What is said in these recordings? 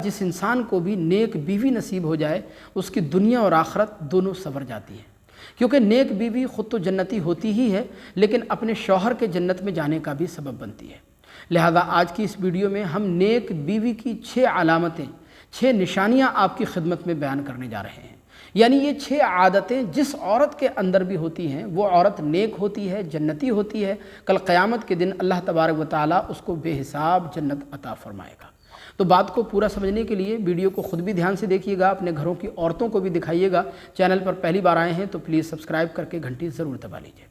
जिस इंसान को भी नेक बीवी नसीब हो जाए उसकी दुनिया और आखरत दोनों संवर जाती है, क्योंकि नेक बीवी ख़ुद तो जन्नती होती ही है लेकिन अपने शौहर के जन्नत में जाने का भी सबब बनती है। लिहाजा आज की इस वीडियो में हम नेक बीवी की 6 अलामतें, 6 निशानियां आपकी खिदमत में बयान करने जा रहे हैं। यानी ये 6 आदतें जिस औरत के अंदर भी होती हैं वो औरत नेक होती है, जन्नती होती है। कल क़यामत के दिन अल्लाह तबारक व तआला उसको बेहिसाब जन्नत अता फरमाएगा। तो बात को पूरा समझने के लिए वीडियो को खुद भी ध्यान से देखिएगा, अपने घरों की औरतों को भी दिखाइएगा। चैनल पर पहली बार आए हैं तो प्लीज़ सब्सक्राइब करके घंटी ज़रूर दबा लीजिए।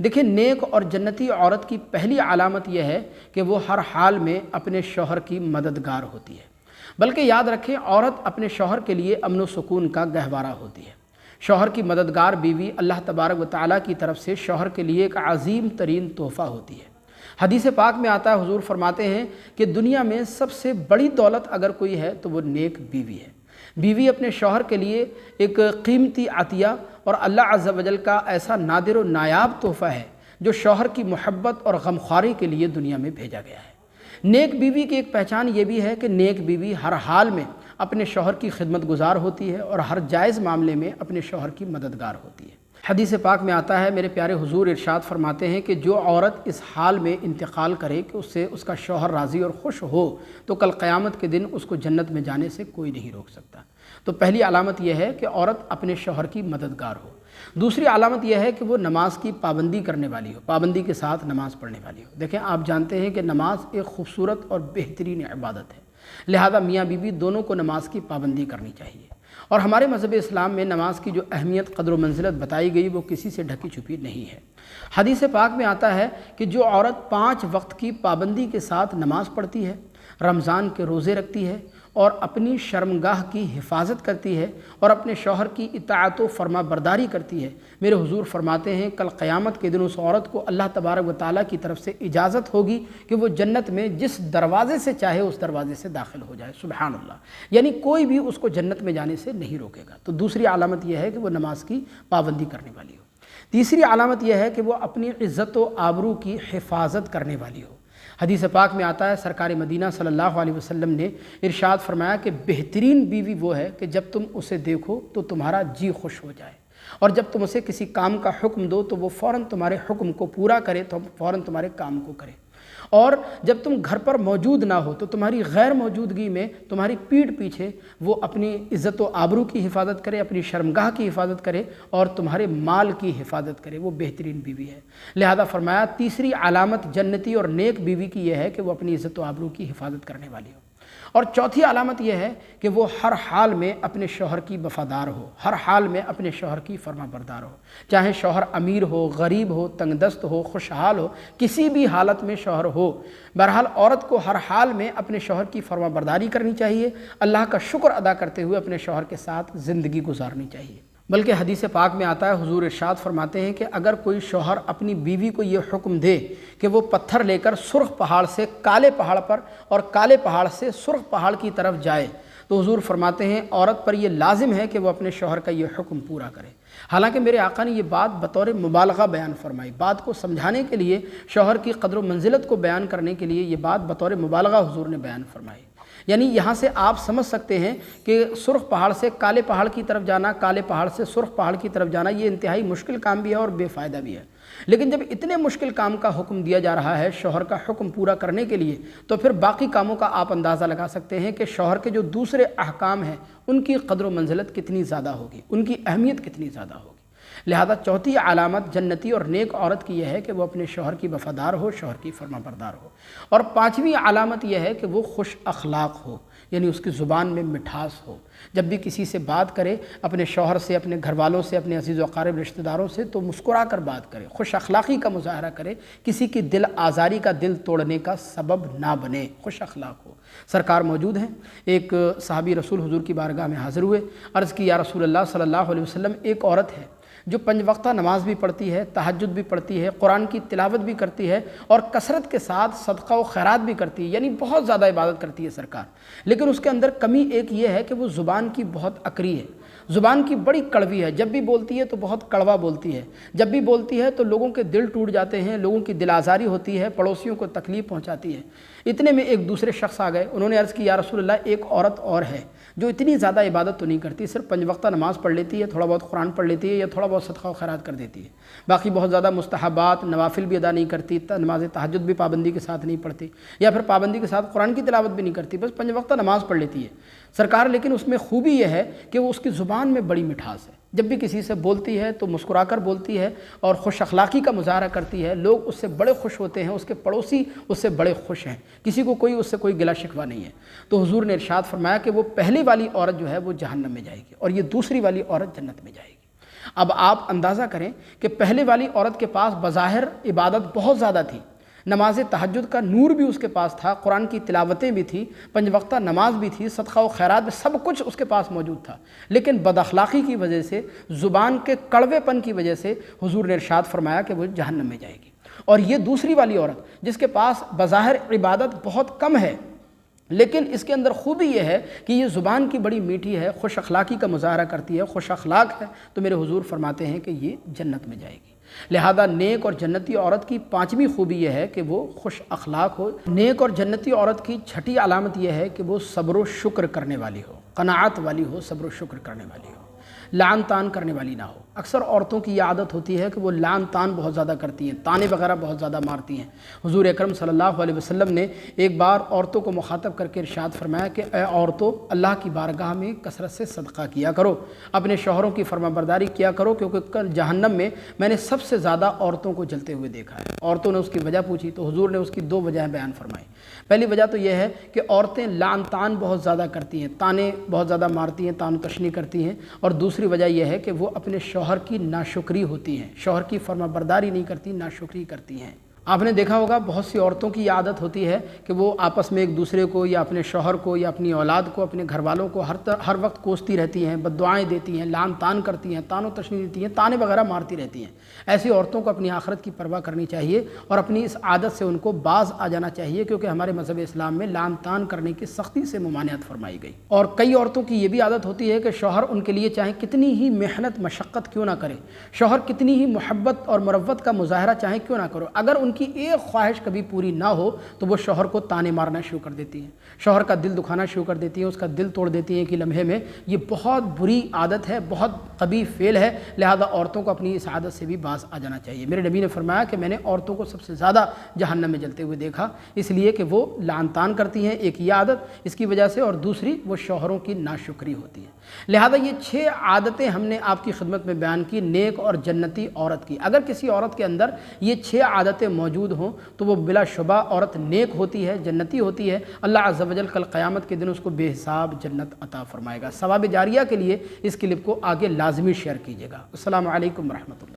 देखिए, नेक और जन्नती औरत की पहली अलामत यह है कि वो हर हाल में अपने शौहर की मददगार होती है। बल्कि याद रखें, औरत अपने शौहर के लिए अमन व सुकून का गहवारा होती है। शौहर की मददगार बीवी अल्लाह तबारक व तआला की तरफ से शौहर के लिए एक अजीम तरीन तोहफ़ा होती है। हदीस पाक में आता है, हुजूर फरमाते हैं कि दुनिया में सबसे बड़ी दौलत अगर कोई है तो वो नेक बीवी है। बीवी अपने शौहर के लिए एक कीमती अतिया और अल्लाह अज़्ज़ व जल का ऐसा नादिर व नायाब तोहफ़ा है जो शौहर की मोहब्बत और गमख्वारी के लिए दुनिया में भेजा गया है। नेक बीवी की एक पहचान ये भी है कि नेक बीवी हर हाल में अपने शौहर की खिदमत गुजार होती है और हर जायज़ मामले में अपने शौहर की मददगार होती है। हदीस पाक में आता है, मेरे प्यारे हुजूर इरशाद फरमाते हैं कि जो औरत इस हाल में इंतकाल करे कि उससे उसका शौहर राज़ी और खुश हो तो कल क़यामत के दिन उसको जन्नत में जाने से कोई नहीं रोक सकता। तो पहली अलामत यह है कि औरत अपने शौहर की मददगार हो। दूसरी अलामत यह है कि वो नमाज की पाबंदी करने वाली हो, पाबंदी के साथ नमाज पढ़ने वाली हो। देखें, आप जानते हैं कि नमाज एक खूबसूरत और बेहतरीन इबादत है, लिहाजा मियाँ बीवी दोनों को नमाज की पाबंदी करनी चाहिए। और हमारे मज़हब इस्लाम में नमाज की जो अहमियत, क़द्र व मंज़िलत बताई गई वो किसी से ढकी छुपी नहीं है। हदीस पाक में आता है कि जो औरत 5 वक्त की पाबंदी के साथ नमाज पढ़ती है, रमज़ान के रोज़े रखती है और अपनी शर्मगाह की हिफाजत करती है और अपने शौहर की इताअत व फरमा बरदारी करती है, मेरे हुजूर फरमाते हैं कल क़यामत के दिन उस औरत को अल्लाह तबारक व तआला की तरफ से इजाज़त होगी कि वो जन्नत में जिस दरवाज़े से चाहे उस दरवाज़े से दाखिल हो जाए। सुबहान अल्लाह, यानी कोई भी उसको जन्नत में जाने से नहीं रोकेगा। तो दूसरी अलामत यह है कि वो नमाज की पाबंदी करने वाली हो। तीसरी अलामत यह है कि वो अपनी इज़्ज़त व आबरू की हिफाजत करने वाली हो। हदीस पाक में आता है, सरकार मदीना सल्लल्लाहु अलैहि वसल्लम ने इरशाद फरमाया कि बेहतरीन बीवी वो है कि जब तुम उसे देखो तो तुम्हारा जी खुश हो जाए और जब तुम उसे किसी काम का हुक्म दो तो वो फ़ौरन तुम्हारे हुक्म को पूरा करे, तो फ़ौरन तुम्हारे काम को करे। और जब तुम घर पर मौजूद ना हो तो तुम्हारी गैर मौजूदगी में तुम्हारी पीठ पीछे वो अपनी इज़्ज़त व आबरू की हिफाजत करे, अपनी शर्मगाह की हिफाजत करे और तुम्हारे माल की हिफाजत करे। वो बेहतरीन बीवी है। लिहाजा फरमाया तीसरी अलामत जन्नती और नेक बीवी की यह है कि वो अपनी इज़्ज़त व आबरू की हिफाजत करने वाली हो। और चौथी अलामत यह है कि वो हर हाल में अपने शौहर की वफ़ादार हो, हर हाल में अपने शौहर की फरमाबरदार हो। चाहे शौहर अमीर हो, गरीब हो, तंगदस्त हो, खुशहाल हो, किसी भी हालत में शौहर हो, बहरहाल औरत को हर हाल में अपने शौहर की फरमाबरदारी करनी चाहिए, अल्लाह का शुक्र अदा करते हुए अपने शौहर के साथ ज़िंदगी गुजारनी चाहिए। बल्कि हदीस पाक में आता है, हुजूर इरशाद फरमाते हैं कि अगर कोई शौहर अपनी बीवी को ये हुक्म दे कि वो पत्थर लेकर सुर्ख पहाड़ से काले पहाड़ पर और काले पहाड़ से सुर्ख पहाड़ की तरफ जाए तो हुजूर फरमाते हैं औरत पर यह लाजिम है कि वो अपने शौहर का ये हुक्म पूरा करे। हालांकि मेरे आका ने ये बात बतौर मुबालगा बयान फरमाई, बात को समझाने के लिए, शौहर की क़द्र व मंजिलत को बयान करने के लिए ये बात बतौर मुबालगा हुजूर ने बयान फरमाई। यानी यहाँ से आप समझ सकते हैं कि सुर्ख पहाड़ से काले पहाड़ की तरफ जाना, काले पहाड़ से सुर्ख पहाड़ की तरफ जाना, ये इंतहाई मुश्किल काम भी है और बेफ़ायदा भी है। लेकिन जब इतने मुश्किल काम का हुक्म दिया जा रहा है शौहर का हुक्म पूरा करने के लिए, तो फिर बाकी कामों का आप अंदाज़ा लगा सकते हैं कि शौहर के जो दूसरे अहकाम हैं उनकी क़द्र व मंजिलत कितनी ज़्यादा होगी, उनकी अहमियत कितनी ज़्यादा होगी। लिहाजा चौथी अलामत जन्नती और नेक औरत की यह है कि वो अपने शौहर की वफ़ादार हो, शौहर की फरमाबरदार हो। और पाँचवीं अलामत यह है कि वो खुश अखलाक हो, यानी उसकी ज़ुबान में मिठास हो। जब भी किसी से बात करे, अपने शौहर से, अपने घर वालों से, अपने अज़ीज़ व अक़ारिब रिश्तेदारों से, तो मुस्कुरा कर बात करे, खुश अखलाक़ी का मुज़ाहरा करे, किसी की दिल आज़ारी का, दिल तोड़ने का सबब ना बने, खुश अखलाक हो। सरकार मौजूद हैं, एक सहाबी रसूल हुजूर की बारगाह में हाज़िर हुए, अर्ज़ की, या रसूल अल्लाह सल्लल्लाहु अलैहि वसल्लम, एक औरत है जो 5 वक्ता नमाज भी पढ़ती है, तहज्जुद भी पढ़ती है, कुरान की तिलावत भी करती है और कसरत के साथ सदका व खैरात भी करती है, यानी बहुत ज़्यादा इबादत करती है सरकार। लेकिन उसके अंदर कमी एक ये है कि वो ज़ुबान की बहुत अकरी है। زبان کی بڑی کڑوی ہے، جب بھی بولتی ہے تو بہت کڑوا بولتی ہے، جب بھی بولتی ہے تو لوگوں کے دل ٹوٹ جاتے ہیں، لوگوں کی دل آزاری ہوتی ہے، پڑوسیوں کو تکلیف پہنچاتی ہے۔ اتنے میں ایک دوسرے شخص آ گئے، انہوں نے عرض کی یا رسول اللہ ایک عورت اور ہے جو اتنی زیادہ عبادت تو نہیں کرتی، صرف 5 وقتہ نماز پڑھ لیتی ہے، تھوڑا بہت قرآن پڑھ لیتی ہے یا تھوڑا بہت صدقہ و خیرات کر دیتی ہے، باقی بہت زیادہ مستحبات نوافل بھی ادا نہیں کرتی، نماز تہجد بھی پابندی کے ساتھ نہیں پڑھتی، یا پھر پابندی کے ساتھ قرآن کی تلاوت بھی نہیں کرتی، بس 5 وقتہ نماز پڑھ لیتی ہے سرکار۔ لیکن اس میں خوبی یہ ہے کہ وہ اس کی زبان میں بڑی مٹھاس ہے، جب بھی کسی سے بولتی ہے تو مسکرا کر بولتی ہے اور خوش اخلاقی کا مظاہرہ کرتی ہے، لوگ اس سے بڑے خوش ہوتے ہیں، اس کے پڑوسی اس سے بڑے خوش ہیں، کسی کو کوئی اس سے کوئی گلہ شکوہ نہیں ہے۔ تو حضور نے ارشاد فرمایا کہ وہ پہلی والی عورت جو ہے وہ جہنم میں جائے گی اور یہ دوسری والی عورت جنت میں جائے گی۔ اب آپ اندازہ کریں کہ پہلے والی عورت کے پاس بظاہر عبادت بہت زیادہ تھی، نماز تہجد کا نور بھی اس کے پاس تھا، قرآن کی تلاوتیں بھی تھیں، 5 وقتہ نماز بھی تھی، صدقہ و خیرات بھی، سب کچھ اس کے پاس موجود تھا، لیکن بد اخلاقی کی وجہ سے، زبان کے کڑوے پن کی وجہ سے حضور نے ارشاد فرمایا کہ وہ جہنم میں جائے گی۔ اور یہ دوسری والی عورت جس کے پاس بظاہر عبادت بہت کم ہے، لیکن اس کے اندر خوبی یہ ہے کہ یہ زبان کی بڑی میٹھی ہے، خوش اخلاقی کا مظاہرہ کرتی ہے، خوش اخلاق ہے، تو میرے حضور فرماتے ہیں کہ یہ جنت میں جائے گی۔ لہذا نیک اور جنتی عورت کی 5ویں خوبی یہ ہے کہ وہ خوش اخلاق ہو۔ نیک اور جنتی عورت کی 6ٹھی علامت یہ ہے کہ وہ صبر و شکر کرنے والی ہو، قناعت والی ہو، صبر و شکر کرنے والی ہو، لعن طعن کرنے والی نہ ہو۔ اکثر عورتوں کی یہ عادت ہوتی ہے کہ وہ لعن طعن بہت زیادہ کرتی ہیں، طعنے وغیرہ بہت زیادہ مارتی ہیں۔ حضور اکرم صلی اللہ علیہ وسلم نے ایک بار عورتوں کو مخاطب کر کے ارشاد فرمایا کہ اے عورتوں، اللہ کی بارگاہ میں کثرت سے صدقہ کیا کرو، اپنے شوہروں کی فرما برداری کیا کرو، کیونکہ کل جہنم میں نے سب سے زیادہ عورتوں کو جلتے ہوئے دیکھا ہے۔ عورتوں نے اس کی وجہ پوچھی تو حضور نے اس کی 2 وجہیں بیان فرمائی۔ پہلی وجہ تو یہ ہے کہ عورتیں لعن طعن بہت زیادہ کرتی ہیں، طعنے بہت زیادہ مارتی ہیں، طعن و تشنیع کرتی ہیں، اور دوسری وجہ یہ ہے کہ وہ اپنے شوہر کی ناشکری ہوتی ہیں، شوہر کی فرما برداری نہیں کرتی، ناشکری کرتی ہیں۔ آپ نے دیکھا ہوگا بہت سی عورتوں کی یہ عادت ہوتی ہے کہ وہ آپس میں ایک دوسرے کو یا اپنے شوہر کو یا اپنی اولاد کو، اپنے گھر والوں کو ہر وقت کوستی رہتی ہیں، بد دعائیں دیتی ہیں، لعن طعن کرتی ہیں، طعن و تشنیع دیتی ہیں، طعنے وغیرہ مارتی رہتی ہیں۔ ایسی عورتوں کو اپنی آخرت کی پرواہ کرنی چاہیے اور اپنی اس عادت سے ان کو باز آ جانا چاہیے، کیونکہ ہمارے مذہب اسلام میں لعن طعن کرنے کی سختی سے ممانعت فرمائی گئی۔ اور کئی عورتوں کی یہ بھی عادت ہوتی ہے کہ شوہر ان کے لیے چاہے کتنی ہی محنت مشقت کیوں نہ کرے، شوہر کتنی ہی محبت اور مروت کا مظاہرہ چاہے کیوں نہ کرو، اگر ان کی ایک خواہش کبھی پوری نہ ہو تو وہ شوہر کو تانے مارنا شروع کر دیتی ہیں، شوہر کا دل دکھانا شروع کر دیتی ہیں، اس کا دل توڑ دیتی ہیں کہ لمحے میں۔ یہ بہت بری عادت ہے، بہت قبیح فعل ہے، لہذا عورتوں کو اپنی اس عادت سے بھی باز آ جانا چاہیے۔ میرے نبی نے فرمایا کہ میں نے عورتوں کو سب سے زیادہ جہنم میں جلتے ہوئے دیکھا، اس لیے کہ وہ لعن طعن کرتی ہیں، ایک یہ عادت اس کی وجہ سے، اور دوسری وہ شوہروں کی ناشکری ہوتی ہے۔ لہذا یہ 6 عادتیں ہم نے آپ کی خدمت میں بیان کی نیک اور جنتی عورت کی۔ اگر کسی عورت کے اندر یہ 6 عادتیں موجود ہوں تو وہ بلا شبہ عورت نیک ہوتی ہے، جنتی ہوتی ہے، اللہ عز و جل کل قیامت کے دن اس کو بے حساب جنت عطا فرمائے گا۔ ثواب جاریہ کے لیے اس کلپ کو آگے لازمی شیئر کیجیے گا۔ السلام علیکم ورحمۃ اللہ۔